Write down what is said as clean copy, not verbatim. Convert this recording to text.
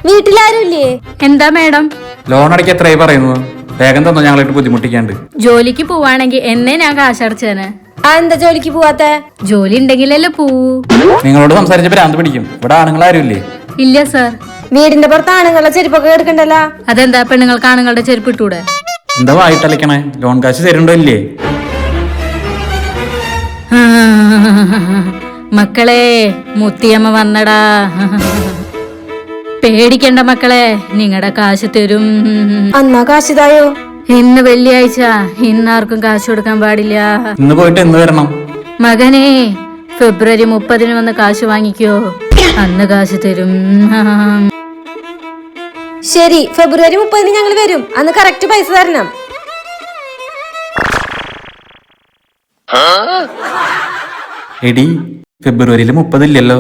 വീട്ടിലാരുമില്ലേ? എന്താ madam? Loan അടയ്ക്ക് എത്രയായി പറയുന്നു? വേഗം തന്നോ, ഞങ്ങളായിട്ട് ബുദ്ധിമുട്ടിക്കാണ്ട്. ജോലിക്ക് പോവാണെങ്കിൽ എന്നേ ഞാൻ കാശടച്ചേനെ. എന്താ ജോലിക്ക് പോവാത്ത? ജോലി ഉണ്ടെങ്കിലല്ലേ പോവൂ. നിങ്ങളോട് സംസാരിച്ച ഭ്രാന്ത് പിടിക്കും. ഇവിടെ ആണുങ്ങളാരുമില്ലേ? ഇല്ല സാർ. വീടിന്റെ പുറത്ത് ആണുങ്ങളുടെ ചെരുപ്പൊക്കെ എടുക്കണ്ടല്ലോ. അതെന്താ പെണ്ണുങ്ങൾക്ക് ആണുങ്ങളുടെ ചെരുപ്പ് ഇട്ടൂടെ? എന്താ വായിട്ടലക്കണേ? ലോൺ കാശ് തരുന്നുണ്ടോ ഇല്ലേ? മക്കളെ, മുത്തിയമ്മ വന്നടാ. പേടിക്കണ്ട മക്കളെ, നിങ്ങളുടെ കാശ് തരും. അന്നാ കാശിതായോ? ഇന്ന് വെള്ളിയാഴ്ച, ഇന്നാർക്കും കാശ് കൊടുക്കാൻ പാടില്ല. ഇന്ന് പോയിട്ട് എന്ന് വരണം? മകനെ, ഫെബ്രുവരി 30 വന്ന് കാശ് വാങ്ങിക്കോ, അന്ന് കാശ് തരും. ശരി, ഫെബ്രുവരി 30 ഞങ്ങൾ വരും. അന്ന് കറക്റ്റ് പൈസ തരണം. എടി, ഫെബ്രുവരിയിൽ 30 ഇല്ലല്ലോ.